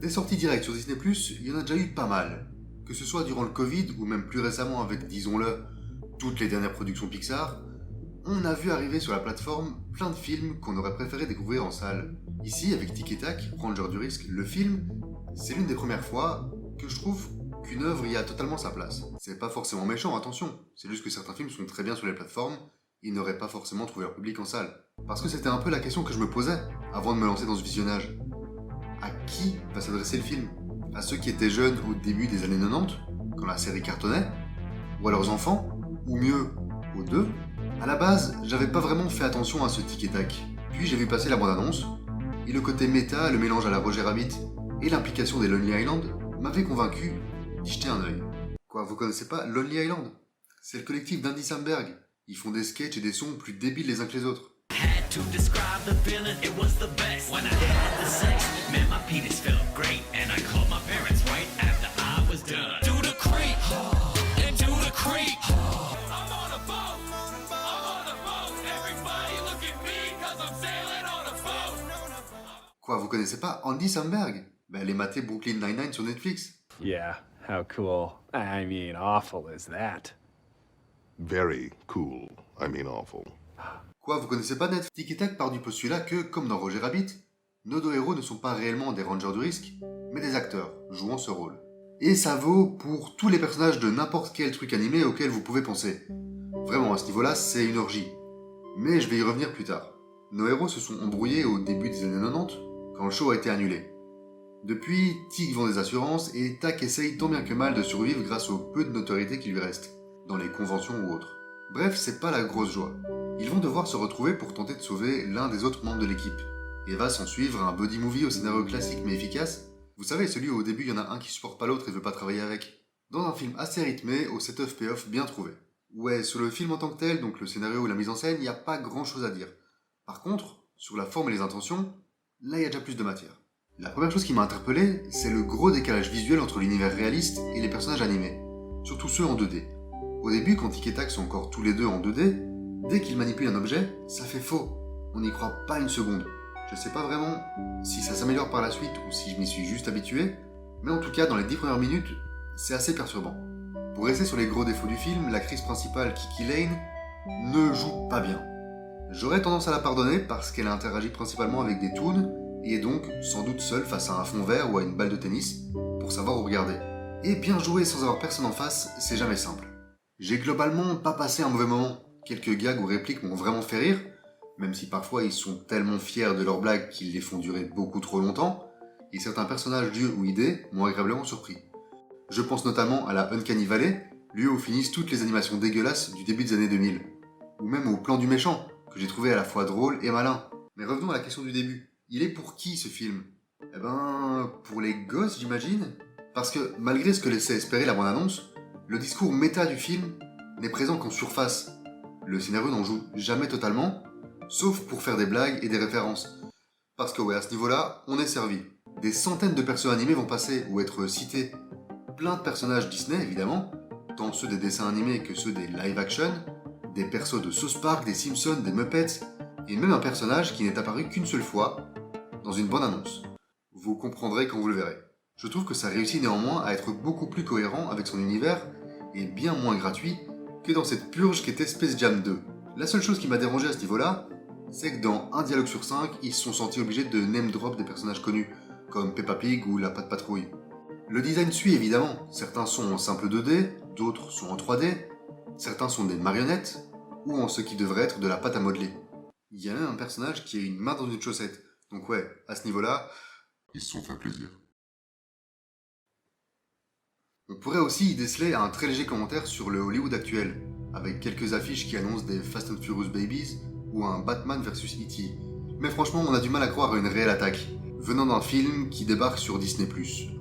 Des sorties directes sur Disney+, il y en a déjà eu pas mal. Que ce soit durant le Covid ou même plus récemment avec, disons-le, toutes les dernières productions Pixar, on a vu arriver sur la plateforme plein de films qu'on aurait préféré découvrir en salle. Ici, avec Tic et Tac, Ranger du risque, le film, c'est l'une des premières fois que je trouve qu'une œuvre y a totalement sa place. C'est pas forcément méchant, attention, c'est juste que certains films sont très bien sur les plateformes, ils n'auraient pas forcément trouvé leur public en salle. Parce que c'était un peu la question que je me posais avant de me lancer dans ce visionnage. À qui va s'adresser le film? À ceux qui étaient jeunes au début des années 90, quand la série cartonnait? Ou à leurs enfants? Ou mieux, aux deux? À la base, j'avais pas vraiment fait attention à ce tic et tac. Puis j'ai vu passer la bande-annonce, et le côté méta, le mélange à la Roger Rabbit, et l'implication des Lonely Island m'avaient convaincu d'y jeter un œil. Quoi, vous connaissez pas Lonely Island? C'est le collectif d'Andy Samberg. Ils font des sketchs et des sons plus débiles les uns que les autres. To describe the feeling, it was the best. When I had the sex, man, my penis felt great. And I called my parents right after I was done. Do the creep, and do the creep. I'm on a boat, everybody look at me, cause I'm sailing on a boat. Quoi, vous connaissez pas Andy Samberg? Ben, allez mater Brooklyn Nine-Nine sur Netflix. Yeah, how cool. I mean, awful is that? Very cool. I mean awful. Quoi, vous connaissez pas Net? Tic et Tac part du postulat que, comme dans Roger Rabbit, nos deux héros ne sont pas réellement des rangers du risque, mais des acteurs, jouant ce rôle. Et ça vaut pour tous les personnages de n'importe quel truc animé auquel vous pouvez penser. Vraiment, à ce niveau-là, c'est une orgie. Mais je vais y revenir plus tard. Nos héros se sont embrouillés au début des années 90, quand le show a été annulé. Depuis, Tic vend des assurances et Tac essaye tant bien que mal de survivre grâce au peu de notoriété qui lui reste, dans les conventions ou autres. Bref, c'est pas la grosse joie. Ils vont devoir se retrouver pour tenter de sauver l'un des autres membres de l'équipe. Et va s'en suivre un buddy movie au scénario classique mais efficace. Vous savez, celui où au début il y en a un qui supporte pas l'autre et veut pas travailler avec. Dans un film assez rythmé, au set-off payoff bien trouvé. Ouais, sur le film en tant que tel, donc le scénario ou la mise en scène, il n'y a pas grand chose à dire. Par contre, sur la forme et les intentions, là il y a déjà plus de matière. La première chose qui m'a interpellé, c'est le gros décalage visuel entre l'univers réaliste et les personnages animés. Surtout ceux en 2D. Au début, quand Tic et Tac sont encore tous les deux en 2D, dès qu'ils manipulent un objet, ça fait faux. On n'y croit pas une seconde. Je sais pas vraiment si ça s'améliore par la suite ou si je m'y suis juste habitué, mais en tout cas, dans les 10 premières minutes, c'est assez perturbant. Pour rester sur les gros défauts du film, l'actrice principale, Kiki Lane, ne joue pas bien. J'aurais tendance à la pardonner parce qu'elle interagit principalement avec des toons et est donc sans doute seule face à un fond vert ou à une balle de tennis pour savoir où regarder. Et bien jouer sans avoir personne en face, c'est jamais simple. J'ai globalement pas passé un mauvais moment. Quelques gags ou répliques m'ont vraiment fait rire, même si parfois ils sont tellement fiers de leurs blagues qu'ils les font durer beaucoup trop longtemps, et certains personnages, lieux ou idées m'ont agréablement surpris. Je pense notamment à la Uncanny Valley, lieu où finissent toutes les animations dégueulasses du début des années 2000, ou même au plan du méchant, que j'ai trouvé à la fois drôle et malin. Mais revenons à la question du début. Il est pour qui ce film? Eh ben, pour les gosses j'imagine? Parce que malgré ce que laissait espérer la bande-annonce, le discours méta du film n'est présent qu'en surface. Le scénario n'en joue jamais totalement, sauf pour faire des blagues et des références. Parce que ouais, à ce niveau-là, on est servi. Des centaines de persos animés vont passer ou être cités. Plein de personnages Disney, évidemment, tant ceux des dessins animés que ceux des live-action, des persos de South Park, des Simpsons, des Muppets, et même un personnage qui n'est apparu qu'une seule fois, dans une bande-annonce. Vous comprendrez quand vous le verrez. Je trouve que ça réussit néanmoins à être beaucoup plus cohérent avec son univers, et bien moins gratuit que dans cette purge qu'était Space Jam 2. La seule chose qui m'a dérangé à ce niveau-là, c'est que dans un dialogue sur 5, ils se sont sentis obligés de name drop des personnages connus, comme Peppa Pig ou la Patte Patrouille. Le design suit évidemment, certains sont en simple 2D, d'autres sont en 3D, certains sont des marionnettes, ou en ce qui devrait être de la pâte à modeler. Il y a même un personnage qui a une main dans une chaussette, donc ouais, à ce niveau-là, Ils se sont fait plaisir. on pourrait aussi y déceler un très léger commentaire sur le Hollywood actuel, avec quelques affiches qui annoncent des Fast and Furious Babies ou un Batman vs E.T. Mais franchement, on a du mal à croire à une réelle attaque, venant d'un film qui débarque sur Disney+.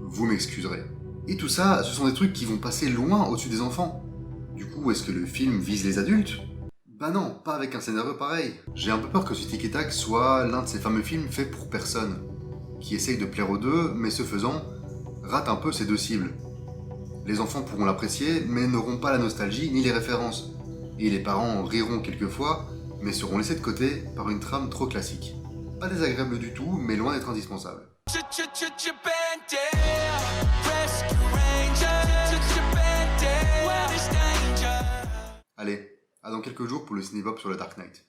Vous m'excuserez. Et tout ça, ce sont des trucs qui vont passer loin au-dessus des enfants. Du coup, est-ce que le film vise les adultes? Bah non, pas avec un scénario pareil. J'ai un peu peur que ce Tic et Tac soit l'un de ces fameux films faits pour personne, qui essaye de plaire aux deux, mais ce faisant, rate un peu ses deux cibles. Les enfants pourront l'apprécier, mais n'auront pas la nostalgie ni les références. Et les parents riront quelquefois, mais seront laissés de côté par une trame trop classique. Pas désagréable du tout, mais loin d'être indispensable. Allez, à dans quelques jours pour le ciné-pop sur le Dark Knight.